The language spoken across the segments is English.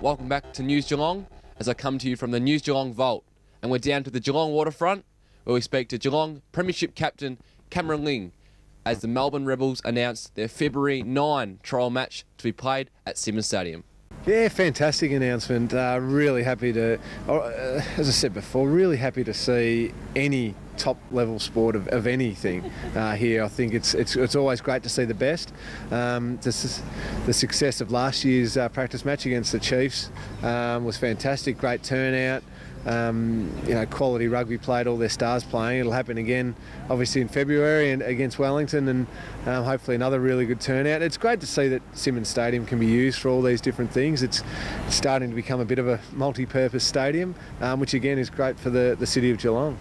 Welcome back to News Geelong as I come to you from the News Geelong Vault, and we're down to the Geelong waterfront where we speak to Geelong Premiership captain Cameron Ling as the Melbourne Rebels announced their February 9 trial match to be played at Simmons Stadium. Yeah, fantastic announcement. Really happy to, as I said before, really happy to see any top-level sport of anything here. I think it's always great to see the best. The success of last year's practice match against the Chiefs was fantastic. Great turnout. Quality rugby played, all their stars playing. It'll happen again, obviously in February and against Wellington, and hopefully another really good turnout. It's great to see that Simmons Stadium can be used for all these different things. It's starting to become a bit of a multi-purpose stadium, which again is great for the city of Geelong.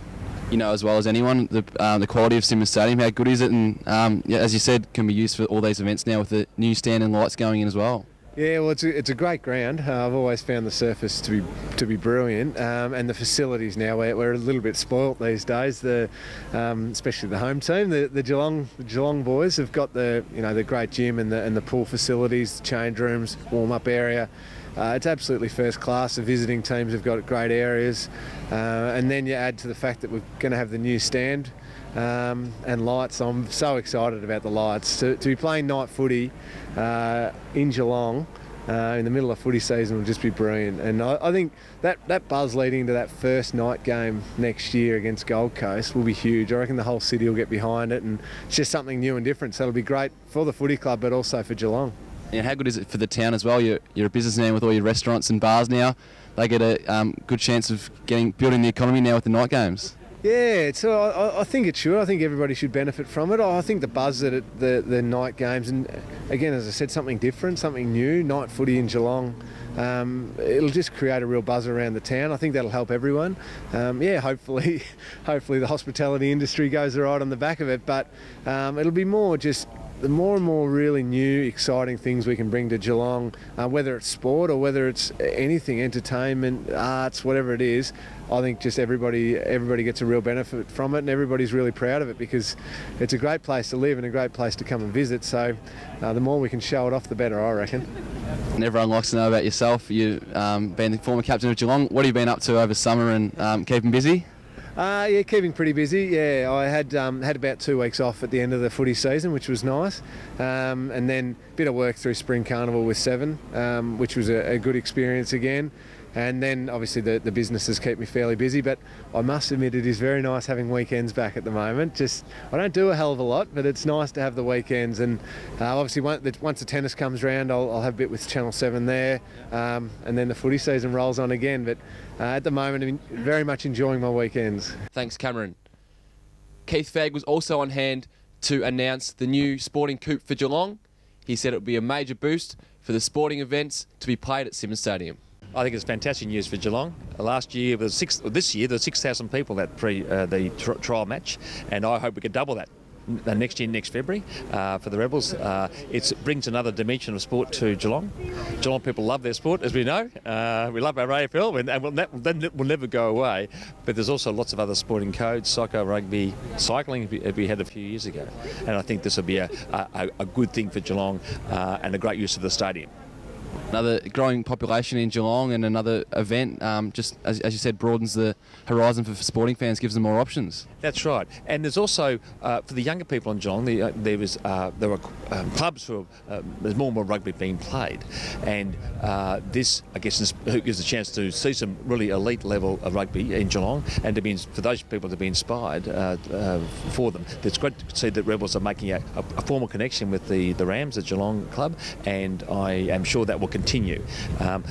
You know as well as anyone the quality of Simmons Stadium. How good is it? And as you said, can be used for all these events now with the new stand and lights going in as well. Yeah, well, it's a great ground. I've always found the surface to be brilliant, and the facilities now we're a little bit spoilt these days. Especially the home team, the Geelong boys have got the great gym and the pool facilities, change rooms, warm up area. It's absolutely first class. The visiting teams have got great areas, and then you add to the fact that we're going to have the new stand and lights. I'm so excited about the lights. To be playing night footy in Geelong in the middle of footy season will just be brilliant. And I think that buzz leading to that first night game next year against Gold Coast will be huge. I reckon the whole city will get behind it, and it's just something new and different. So it'll be great for the footy club, but also for Geelong. And how good is it for the town as well? You're a businessman with all your restaurants and bars now. They get a good chance of building the economy now with the night games. Yeah, so I think it should. I think everybody should benefit from it. I think the buzz at the night games, and again, as I said, something different, something new, night footy in Geelong, it'll just create a real buzz around the town. I think that'll help everyone. Hopefully the hospitality industry goes all right on the back of it, but it'll be more just the more and more really new, exciting things we can bring to Geelong, whether it's sport or whether it's anything, entertainment, arts, whatever it is. I think just everybody gets a real benefit from it, and everybody's really proud of it because it's a great place to live and a great place to come and visit. So the more we can show it off, the better, I reckon. And everyone likes to know about yourself. You've been the former captain of Geelong. What have you been up to over summer and keeping busy? Yeah, keeping pretty busy. Yeah, I had about 2 weeks off at the end of the footy season, which was nice, and then a bit of work through Spring Carnival with Seven, which was a good experience again. And then obviously the businesses keep me fairly busy, but I must admit it is very nice having weekends back at the moment. I don't do a hell of a lot, but it's nice to have the weekends. And obviously once the tennis comes round, I'll have a bit with Channel 7 there, and then the footy season rolls on again. But at the moment, I'm very much enjoying my weekends. Thanks, Cameron. Keith Fagg was also on hand to announce the new sporting coupe for Geelong. He said it would be a major boost for the sporting events to be played at Simmons Stadium. I think it's fantastic news for Geelong. Last year, this year there were 6,000 people at the trial match, and I hope we could double that next February for the Rebels. It brings another dimension of sport to Geelong. Geelong people love their sport, as we know. We love our AFL, and that will never go away. But there's also lots of other sporting codes, soccer, rugby, cycling, we had a few years ago. And I think this will be a good thing for Geelong and a great use of the stadium. Another growing population in Geelong and another event, just as you said, broadens the horizon for sporting fans, gives them more options. That's right. And there's also, for the younger people in Geelong, there were clubs who there's more and more rugby being played. And this, I guess, gives a chance to see some really elite level of rugby in Geelong, and for those people to be inspired for them. It's great to see that Rebels are making a formal connection with the Rams, the Geelong club, and I am sure that will continue.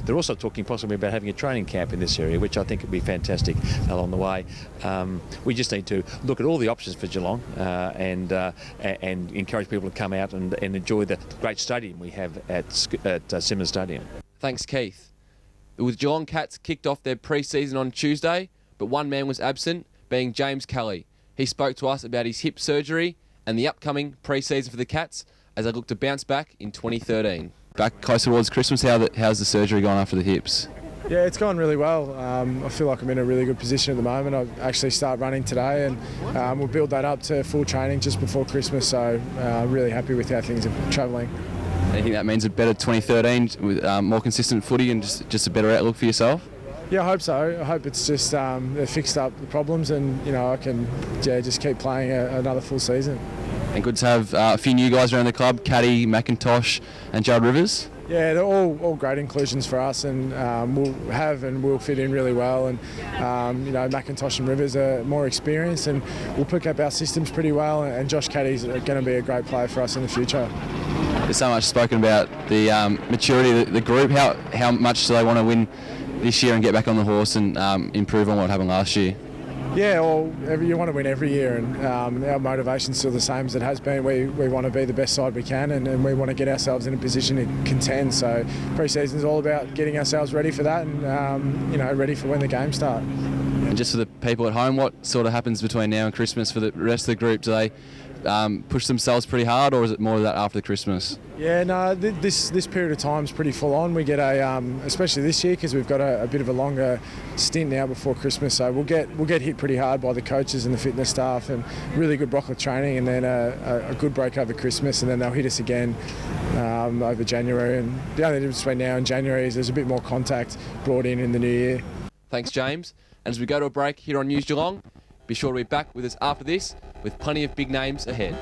They're also talking possibly about having a training camp in this area, which I think would be fantastic along the way. We just need to look at all the options for Geelong and encourage people to come out and enjoy the great stadium we have at Simmons Stadium. Thanks, Keith. The Geelong Cats kicked off their pre-season on Tuesday, but one man was absent, being James Kelly. He spoke to us about his hip surgery and the upcoming pre-season for the Cats as they look to bounce back in 2013. Back close towards Christmas, how's the surgery gone after the hips? Yeah, it's gone really well. I feel like I'm in a really good position at the moment. I'll actually start running today, and we'll build that up to full training just before Christmas, so I'm really happy with how things are travelling. You think that means a better 2013 with more consistent footy and just a better outlook for yourself? Yeah, I hope so. I hope it's just they've fixed up the problems, and I can just keep playing another full season. And good to have a few new guys around the club, Caddy, McIntosh and Jared Rivers. Yeah, they're all great inclusions for us, and we'll fit in really well. And McIntosh and Rivers are more experienced, and we'll pick up our systems pretty well. And Josh Caddy's going to be a great player for us in the future. There's so much spoken about the maturity of the group. How much do they want to win this year and get back on the horse and improve on what happened last year? Yeah, well, you want to win every year, and our motivation's still the same as it has been. We want to be the best side we can, and we want to get ourselves in a position to contend. So pre-season is all about getting ourselves ready for that, and ready for when the games start. And just for the people at home, what sort of happens between now and Christmas for the rest of the group? Do they push themselves pretty hard, or is it more of that after Christmas? Yeah, no, this period of time is pretty full on. We get especially this year, because we've got a bit of a longer stint now before Christmas, so we'll get hit pretty hard by the coaches and the fitness staff, and really good block of training, and then a good break over Christmas, and then they'll hit us again over January. And the only difference between now and January is there's a bit more contact brought in the new year. Thanks, James. And as we go to a break here on News Geelong, be sure to be back with us after this with plenty of big names ahead.